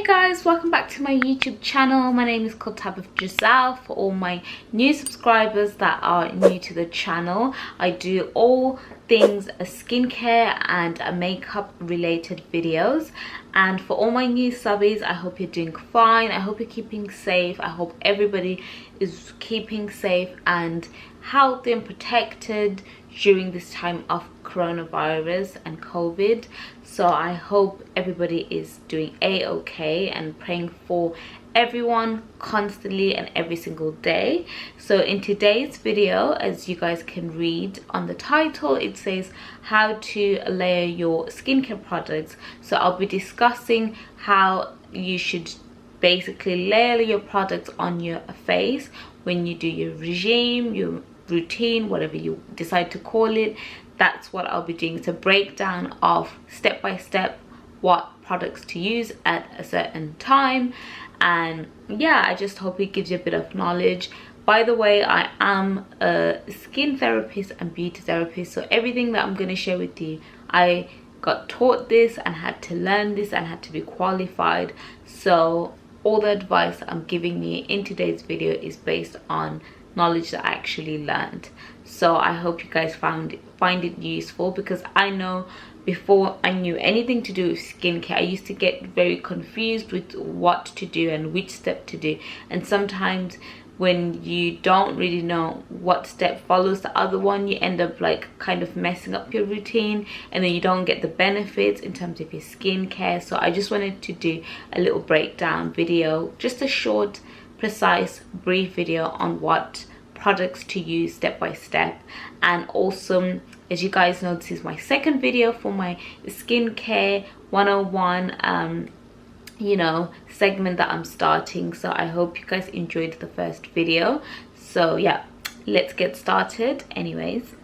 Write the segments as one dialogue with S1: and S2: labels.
S1: guys, welcome back to my YouTube channel. My name is called 𝘠𝘪𝘥𝘪. For all my new subscribers that are new to the channel, I do all things skincare and makeup related videos. And for all my new subbies, I hope you're doing fine. I hope you're keeping safe. I hope everybody is keeping safe and healthy and protected during this time of coronavirus and COVID. So I hope everybody is doing a-okay, and praying for everyone constantly and every single day. So in today's video, as you guys can read on the title, it says how to layer your skincare products. So I'll be discussing how you should basically layer your products on your face when you do your regime, your routine, whatever you decide to call it. That's what I'll be doing. It's a breakdown of step by step what products to use at a certain time. And yeah, I just hope it gives you a bit of knowledge. By the way, I am a skin therapist and beauty therapist, so everything that I'm going to share with you, I got taught this and had to learn this and had to be qualified. So all the advice I'm giving you in today's video is based on knowledge that I actually learned. So I hope you guys find it useful, because I know before I knew anything to do with skincare, I used to get very confused with what to do and which step to do. And sometimes when you don't really know what step follows the other one, you end up like kind of messing up your routine, and then you don't get the benefits in terms of your skincare. So I just wanted to do a little breakdown video, just a short, precise, brief video on what products to use step by step. And also, as you guys know, this is my second video for my skincare 101 segment that I'm starting. So I hope you guys enjoyed the first video. So yeah, let's get started anyways.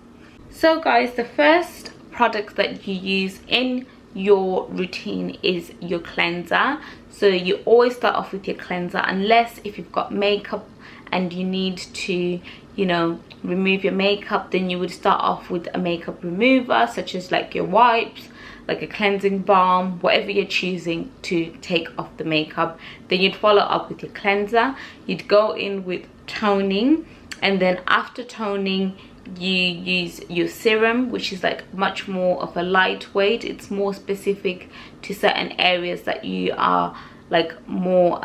S1: So guys, the first product that you use in your routine is your cleanser. So you always start off with your cleanser, unless if you've got makeup and you need to, you know, remove your makeup, then you would start off with a makeup remover, such as like your wipes, like a cleansing balm, whatever you're choosing to take off the makeup. Then you'd follow up with your cleanser. You'd go in with toning, and then after toning you use your serum, which is like much more of a lightweight. It's more specific to certain areas that you are like more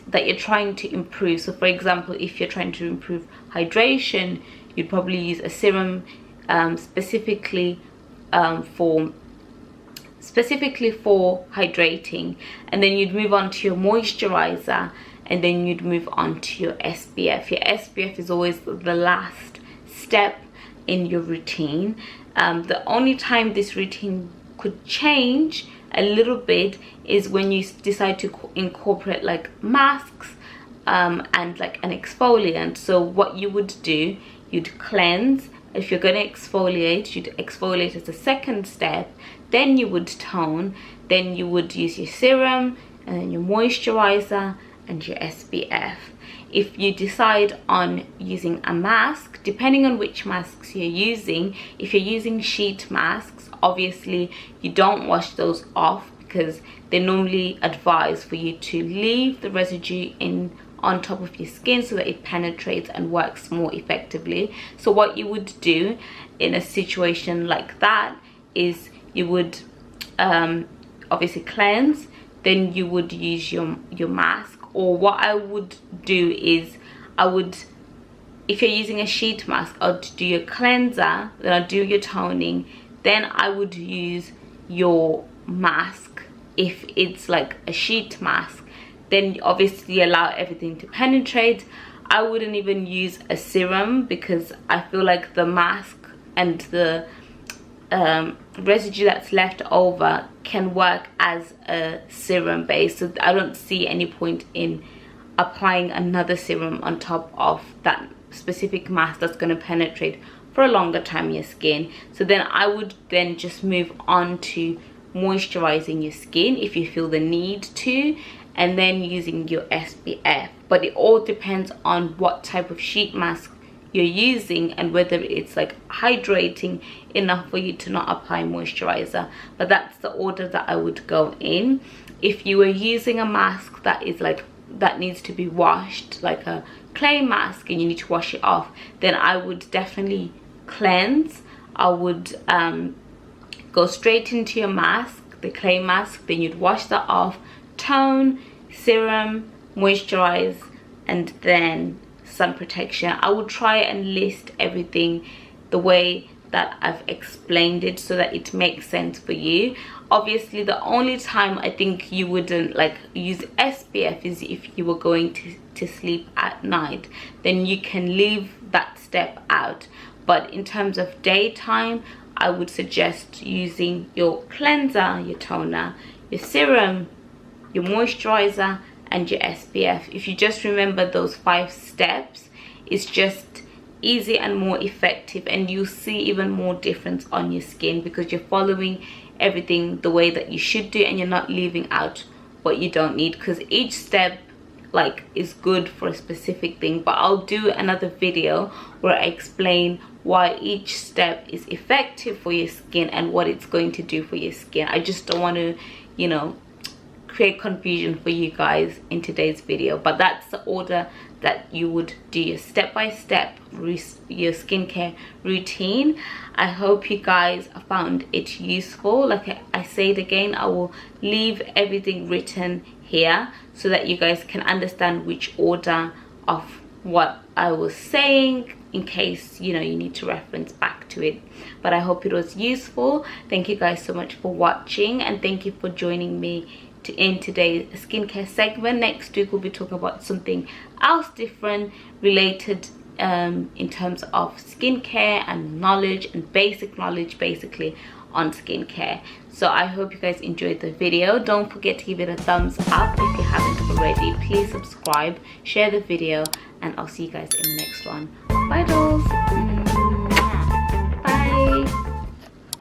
S1: that you're trying to improve. So for example, if you're trying to improve hydration, you'd probably use a serum specifically for hydrating, and then you'd move on to your moisturizer, and then you'd move on to your SPF. Your SPF is always the last step in your routine. The only time this routine could change a little bit is when you decide to incorporate like masks and like an exfoliant. So what you would do, you'd cleanse. If you're going to exfoliate, you'd exfoliate as a second step. Then you would tone. Then you would use your serum, and then your moisturizer and your SPF. If you decide on using a mask, depending on which masks you're using, if you're using sheet masks, obviously you don't wash those off, because they normally advise for you to leave the residue on top of your skin so that it penetrates and works more effectively. So what you would do in a situation like that is you would obviously cleanse, then you would use your mask. Or what I would do is, if you're using a sheet mask, I'll do your cleanser, then I'll do your toning, then I would use your mask. If it's like a sheet mask, then obviously allow everything to penetrate. I wouldn't even use a serum, because I feel like the mask and the residue that's left over can work as a serum base. So I don't see any point in applying another serum on top of that specific mask that's going to penetrate for a longer time in your skin. So then I would then just move on to moisturizing your skin if you feel the need to, and then using your SPF. But it all depends on what type of sheet mask you're using and whether it's like hydrating enough for you to not apply moisturizer. But that's the order that I would go in. if you were using a mask that is like that needs to be washed, like a clay mask, and you need to wash it off, then I would definitely cleanse. I would go straight into your mask, the clay mask, then you'd wash that off, tone, serum, moisturize, and then sun protection. I would try and list everything the way that I've explained it so that it makes sense for you. Obviously, the only time I think you wouldn't like use SPF is if you were going to sleep at night. Then you can leave that step out. But in terms of daytime, I would suggest using your cleanser, your toner, your serum, your moisturizer, and your SPF. If you just remember those 5 steps, it's just easy and more effective, and you'll see even more difference on your skin because you're following everything the way that you should do, and you're not leaving out what you don't need, because each step like is good for a specific thing. But I'll do another video where I explain why each step is effective for your skin and what it's going to do for your skin. I just don't want to, you know, create confusion for you guys in today's video, but that's the order that you would do your step-by-step your skincare routine. I hope you guys found it useful. Like I said again, I will leave everything written here so that you guys can understand which order of what I was saying, in case you know you need to reference back to it. But I hope it was useful. Thank you guys so much for watching, and thank you for joining me in today's skincare segment. Next week we'll be talking about something else different, related in terms of skincare and knowledge, and basic knowledge basically on skincare. So I hope you guys enjoyed the video. Don't forget to give it a thumbs up if you haven't already. Please subscribe, share the video, and I'll see you guys in the next one. Bye dolls.